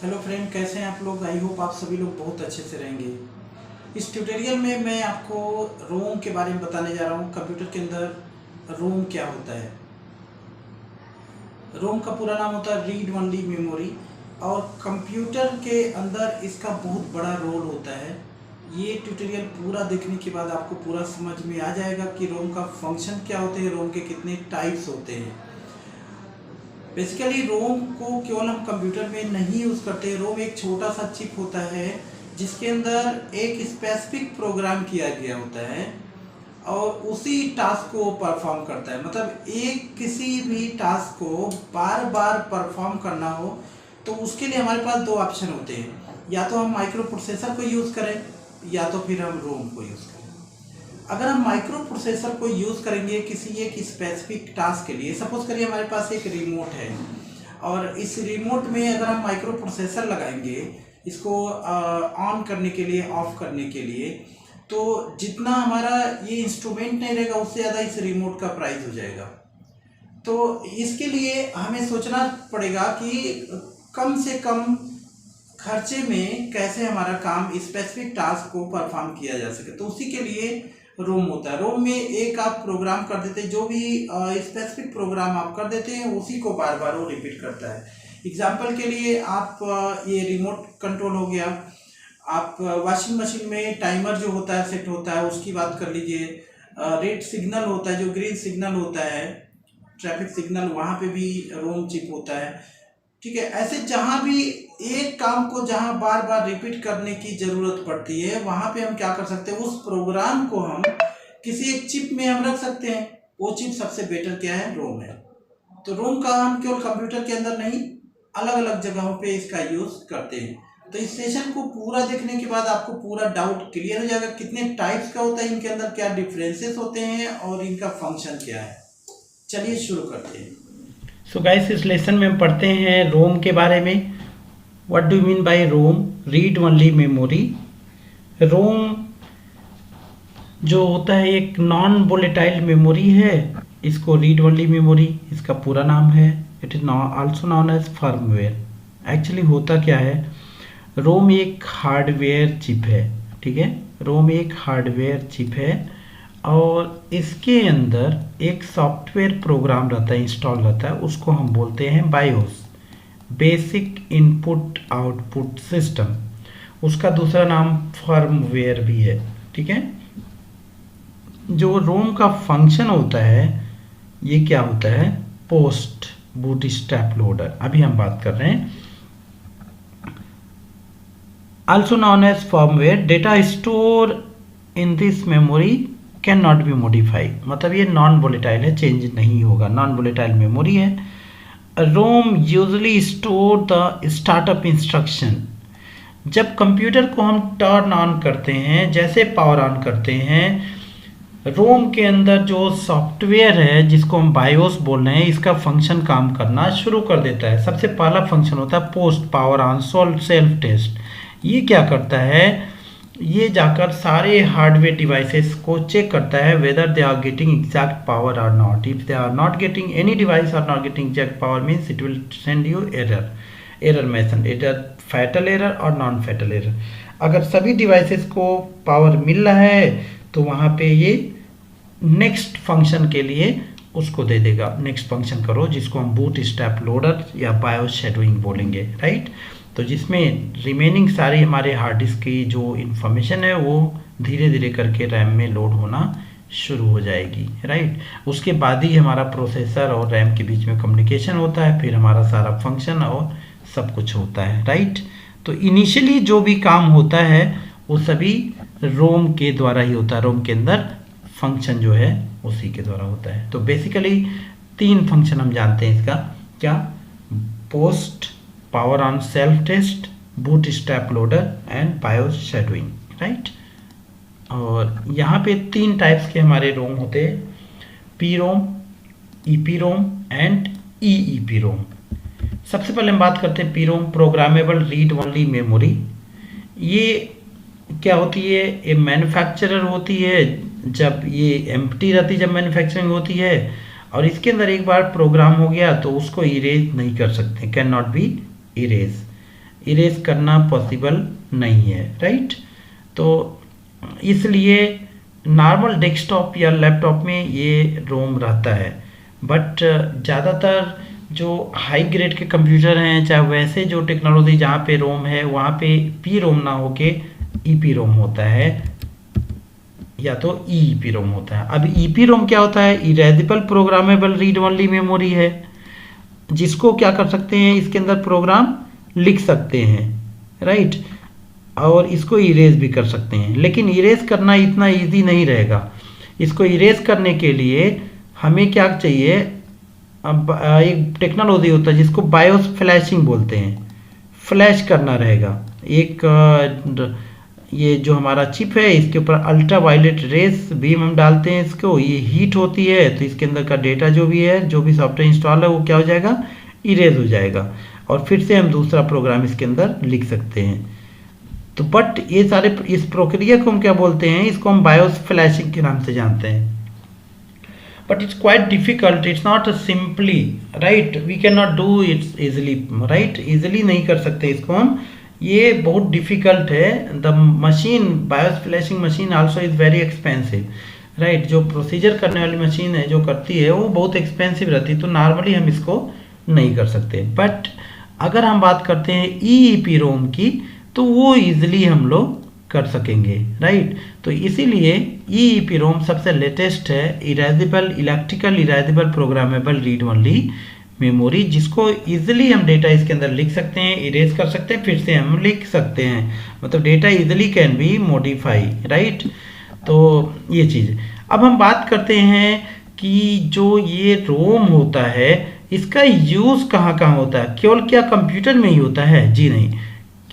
Hello friend, कैसे हैं आप लोग। आई होप आप सभी लोग बहुत अच्छे से रहेंगे। इस ट्यूटोरियल में मैं आपको रोम के बारे में बताने जा रहा हूँ। कंप्यूटर के अंदर रोम क्या होता है। रोम का पूरा नाम होता है रीड ओनली मेमोरी, और कंप्यूटर के अंदर इसका बहुत बड़ा रोल होता है। ये ट्यूटोरियल पूरा देखने के बाद आपको पूरा समझ में आ जाएगा कि रोम का फंक्शन क्या होते हैं, रोम के कितने टाइप्स होते हैं। बेसिकली रोम को केवल हम कंप्यूटर में नहीं यूज़ करते। रोम एक छोटा सा चिप होता है जिसके अंदर एक स्पेसिफिक प्रोग्राम किया गया होता है और उसी टास्क को परफॉर्म करता है। मतलब एक किसी भी टास्क को बार बार परफॉर्म करना हो तो उसके लिए हमारे पास दो ऑप्शन होते हैं, या तो हम माइक्रो प्रोसेसर को यूज़ करें या तो फिर हम रोम को यूज़ करें। अगर हम माइक्रो प्रोसेसर को यूज़ करेंगे किसी एक स्पेसिफिक टास्क के लिए, सपोज करिए हमारे पास एक रिमोट है और इस रिमोट में अगर हम माइक्रो प्रोसेसर लगाएंगे इसको ऑन करने के लिए, ऑफ करने के लिए, तो जितना हमारा ये इंस्ट्रूमेंट नहीं रहेगा उससे ज़्यादा इस रिमोट का प्राइस हो जाएगा। तो इसके लिए हमें सोचना पड़ेगा कि कम से कम खर्चे में कैसे हमारा काम स्पेसिफिक टास्क को परफॉर्म किया जा सके। तो उसी के लिए रोम होता है। रोम में एक आप प्रोग्राम कर देते हैं, जो भी स्पेसिफिक प्रोग्राम आप कर देते हैं उसी को बार बार वो रिपीट करता है। एग्जाम्पल के लिए आप ये रिमोट कंट्रोल हो गया, आप वॉशिंग मशीन में टाइमर जो होता है सेट होता है उसकी बात कर लीजिए। रेड सिग्नल होता है, जो ग्रीन सिग्नल होता है ट्रैफिक सिग्नल, वहाँ पे भी रोम चिप होता है। ठीक है, ऐसे जहाँ भी एक काम को जहाँ बार बार रिपीट करने की ज़रूरत पड़ती है वहाँ पे हम क्या कर सकते हैं, उस प्रोग्राम को हम किसी एक चिप में हम रख सकते हैं। वो चिप सबसे बेटर क्या है, रोम है। तो रोम का हम केवल कंप्यूटर के अंदर नहीं, अलग अलग जगहों पे इसका यूज़ करते हैं। तो इस सेशन को पूरा देखने के बाद आपको पूरा डाउट क्लियर हो जाएगा, कितने टाइप्स का होता है, इनके अंदर क्या डिफरेंसेस होते हैं और इनका फंक्शन क्या है। चलिए शुरू करते हैं। सो गाइस, इस लेसन में हम पढ़ते हैं रोम के बारे में। What do mean by ROM? Read only memory. ROM जो होता है एक नॉन वोलेटाइल मेमोरी है। इसको रीड ओनली मेमोरी इसका पूरा नाम है। It is also known as firmware. Actually होता क्या है, रोम एक हार्डवेयर चिप है। ठीक है, रोम एक हार्डवेयर चिप है और इसके अंदर एक सॉफ्टवेयर प्रोग्राम रहता है, इंस्टॉल रहता है, उसको हम बोलते हैं BIOS, basic input output system. उसका दूसरा नाम फर्मवेयर भी है। ठीक है, जो रोम का फंक्शन होता है ये क्या होता है, पोस्ट बूटस्ट्रैप लोडर। अभी हम बात कर रहे हैं। also known as firmware, data stored in this memory can not be modify. मतलब ये नॉन वोलेटाइल है, चेंज नहीं होगा, नॉन वोलेटाइल मेमोरी है। ROM usually store the startup instruction. जब कंप्यूटर को हम टर्न ऑन करते हैं, जैसे पावर ऑन करते हैं, रोम के अंदर जो सॉफ्टवेयर है जिसको हम बायोस बोल रहे हैं, इसका फंक्शन काम करना शुरू कर देता है। सबसे पहला फंक्शन होता है post power on self test. ये क्या करता है, ये जाकर सारे हार्डवेयर डिवाइसेस को चेक करता है whether they are getting exact power और not. If they are not getting, any device are not getting exact power means it will send you error message, error fatal error और non fatal error. अगर सभी devices को power मिल रहा है तो वहाँ पे ये नेक्स्ट फंक्शन के लिए उसको दे देगा, नेक्स्ट फंक्शन करो, जिसको हम बूटस्ट्रैप लोडर या बायोस शेडोइंग बोलेंगे, राइट। तो जिसमें रिमेनिंग सारी हमारे हार्ड डिस्क की जो इन्फॉर्मेशन है वो धीरे धीरे करके रैम में लोड होना शुरू हो जाएगी, राइट। उसके बाद ही हमारा प्रोसेसर और रैम के बीच में कम्युनिकेशन होता है, फिर हमारा सारा फंक्शन और सब कुछ होता है, राइट। तो इनिशियली जो भी काम होता है वो सभी रोम के द्वारा ही होता है। रोम के अंदर फंक्शन जो है उसी के द्वारा होता है। तो बेसिकली 3 फंक्शन हम जानते हैं इसका, क्या, post power on self test, bootstrap loader and BIOS shadowing, right. और यहाँ पे 3 टाइप्स के हमारे रोम होते हैं, P ROM, E P Rome and E P ROM. सबसे पहले हम बात करते हैं P ROM, programmable read only memory. ये क्या होती है, ये मैन्युफैक्चरर होती है जब ये एम्प्टी रहती है, जब मैन्युफैक्चरिंग होती है, और इसके अंदर एक बार प्रोग्राम हो गया तो उसको इरेज नहीं कर सकते, can not be erase. Erase करना पॉसिबल नहीं है, राइट। तो इसलिए नॉर्मल डेस्कटॉप या लैपटॉप में ये रोम रहता है, बट ज़्यादातर जो हाई ग्रेड के कंप्यूटर हैं, चाहे वैसे जो टेक्नोलॉजी जहाँ पे रोम है वहाँ पे पी रोम ना होके ईपी रोम होता है, या तो ईपी रोम होता है। अब ईपी रोम क्या होता है? Erasable programmable read only memory है, जिसको क्या कर सकते हैं, इसके अंदर प्रोग्राम लिख सकते हैं, राइट, और इसको इरेज भी कर सकते हैं। लेकिन इरेज करना इतना इजी नहीं रहेगा। इसको इरेज करने के लिए हमें क्या चाहिए, अब एक टेक्नोलॉजी होता है जिसको बायोस फ्लैशिंग बोलते हैं, फ्लैश करना रहेगा। एक ये जो हमारा चिप है इसके ऊपर अल्ट्रा वायलेट रेस बीम हम डालते हैं, इसको ये हीट होती है तो इसके अंदर का डेटा जो भी है, जो भी सॉफ्टवेयर इंस्टॉल है वो क्या हो जाएगा, इरेज हो जाएगा, और फिर से हम दूसरा प्रोग्राम इसके अंदर लिख सकते हैं। तो बट ये सारे इस प्रक्रिया को हम क्या बोलते हैं, इसको हम बायोस फ्लैशिंग के नाम से जानते हैं। But it's quite difficult, it's not simply, right, we can not do it's easily, right, easily नहीं कर सकते इसको हम, ये बहुत डिफिकल्ट है। The machine, BIOS flashing machine also is very expensive, right. जो प्रोसीजर करने वाली मशीन है जो करती है वो बहुत एक्सपेंसिव रहती है, तो नॉर्मली हम इसको नहीं कर सकते। बट अगर हम बात करते हैं ईईपी रोम की, तो वो इजिली हम लोग कर सकेंगे, राइट। तो इसीलिए ईईपी रोम सबसे लेटेस्ट है, erasable, electrical erasable programmable read only memory, जिसको इजीली हम डेटा इसके अंदर लिख सकते हैं, इरेज कर सकते हैं, फिर से हम लिख सकते हैं, मतलब data easily can be modify, right. तो ये चीज़। अब हम बात करते हैं कि जो ये रोम होता है इसका यूज़ कहाँ कहाँ होता है। केवल क्या कंप्यूटर में ही होता है? जी नहीं,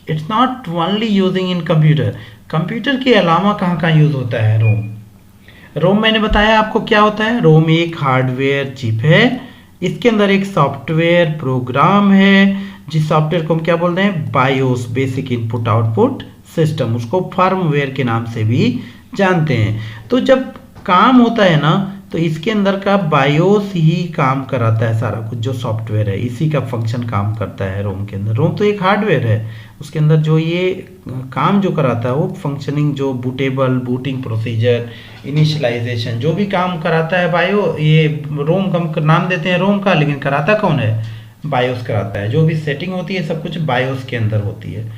it's not only using in computer, computer के अलावा कहाँ कहाँ यूज़ होता है रोम। रोम मैंने बताया आपको क्या होता है। रोम एक हार्डवेयर चिप है, इसके अंदर एक सॉफ्टवेयर प्रोग्राम है, जिस सॉफ्टवेयर को हम क्या बोलते हैं, BIOS, basic input output system, उसको फर्मवेयर के नाम से भी जानते हैं। तो जब काम होता है ना, तो इसके अंदर का बायोस ही काम कराता है, सारा कुछ जो सॉफ्टवेयर है इसी का फंक्शन काम करता है रोम के अंदर। रोम तो एक हार्डवेयर है, उसके अंदर जो ये काम जो कराता है वो फंक्शनिंग, जो बूटेबल, बूटिंग प्रोसीजर, इनिशियलाइजेशन, जो भी काम कराता है बायो, ये रोम का नाम देते हैं रोम का, लेकिन कराता कौन है, बायोस कराता है। जो भी सेटिंग होती है सब कुछ बायोस के अंदर होती है।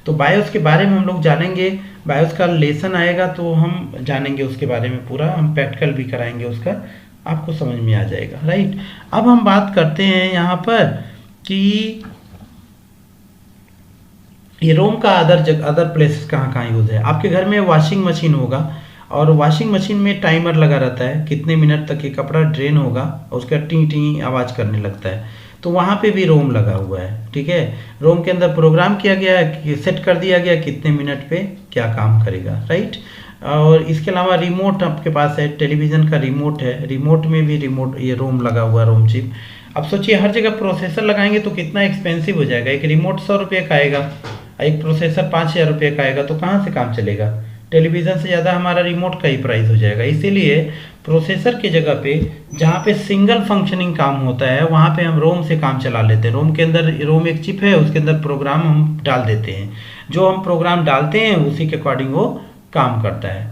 तो बायोस के बारे में हम लोग जानेंगे, बायोस का लेसन आएगा तो हम जानेंगे उसके बारे में पूरा, हम प्रैक्टिकल भी कराएंगे उसका, आपको समझ में आ जाएगा, राइट। अब हम बात करते हैं यहाँ पर कि ये रोम का अदर प्लेसेस कहाँ कहाँ यूज़ है। आपके घर में वॉशिंग मशीन होगा, और वॉशिंग मशीन में टाइमर लगा रहता है, कितने मिनट तक ये कपड़ा ड्रेन होगा, और उसका टी टी आवाज़ करने लगता है, तो वहाँ पे भी रोम लगा हुआ है, ठीक है। रोम के अंदर प्रोग्राम किया गया है, सेट कर दिया गया कितने मिनट पे क्या काम करेगा, राइट। और इसके अलावा रिमोट आपके पास है, टेलीविज़न का रिमोट है, रिमोट में भी ये रोम लगा हुआ है, रोम चिप। अब सोचिए हर जगह प्रोसेसर लगाएंगे तो कितना एक्सपेंसिव हो जाएगा। एक रिमोट 100 रुपये का आएगा, एक प्रोसेसर 5000 रुपये का आएगा, तो कहाँ से काम चलेगा। टेलीविज़न से ज़्यादा हमारा रिमोट का ही प्राइस हो जाएगा। इसीलिए प्रोसेसर की जगह पे जहाँ पे सिंगल फंक्शनिंग काम होता है वहाँ पे हम रोम से काम चला लेते हैं। रोम के अंदर, रोम एक चिप है, उसके अंदर प्रोग्राम हम डाल देते हैं, जो हम प्रोग्राम डालते हैं उसी के अकॉर्डिंग वो काम करता है।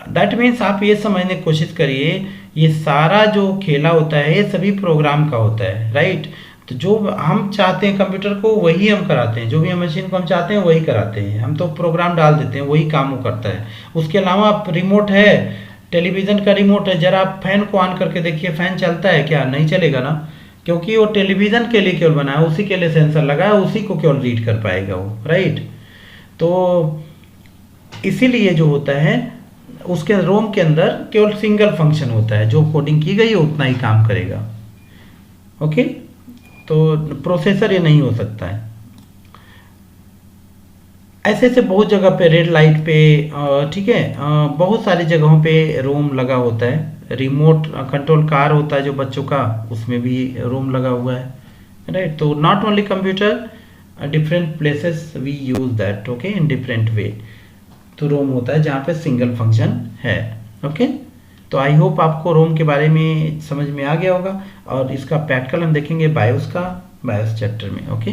दैट मीन्स आप ये समझने की कोशिश करिए, ये सारा जो खेला होता है ये सभी प्रोग्राम का होता है, राइट। तो जो हम चाहते हैं कंप्यूटर को वही हम कराते हैं, जो भी मशीन को हम चाहते हैं वही कराते हैं, हम तो प्रोग्राम डाल देते हैं, वही काम वो करता है। उसके अलावा रिमोट है, टेलीविज़न का रिमोट है, जरा आप फैन को ऑन करके देखिए, फैन चलता है क्या? नहीं चलेगा ना, क्योंकि वो टेलीविज़न के लिए केवल बना है, उसी के लिए सेंसर लगा है, उसी को केवल रीड कर पाएगा वो, राइट। तो इसीलिए जो होता है उसके रोम के अंदर केवल सिंगल फंक्शन होता है, जो कोडिंग की गई है उतना ही काम करेगा, ओके। तो प्रोसेसर ये नहीं हो सकता है। ऐसे ऐसे बहुत जगह पे, रेड लाइट पे, ठीक है, बहुत सारी जगहों पे रोम लगा होता है। रिमोट कंट्रोल कार होता है जो बच्चों का, उसमें भी रोम लगा हुआ है, राइट। तो not only computer, different places we use that, okay, in different way. तो रोम होता है जहाँ पे सिंगल फंक्शन है, ओके। तो आई होप आपको रोम के बारे में समझ में आ गया होगा, और इसका प्रैक्टिकल हम देखेंगे बायोस का, बायोस चैप्टर में, ओके।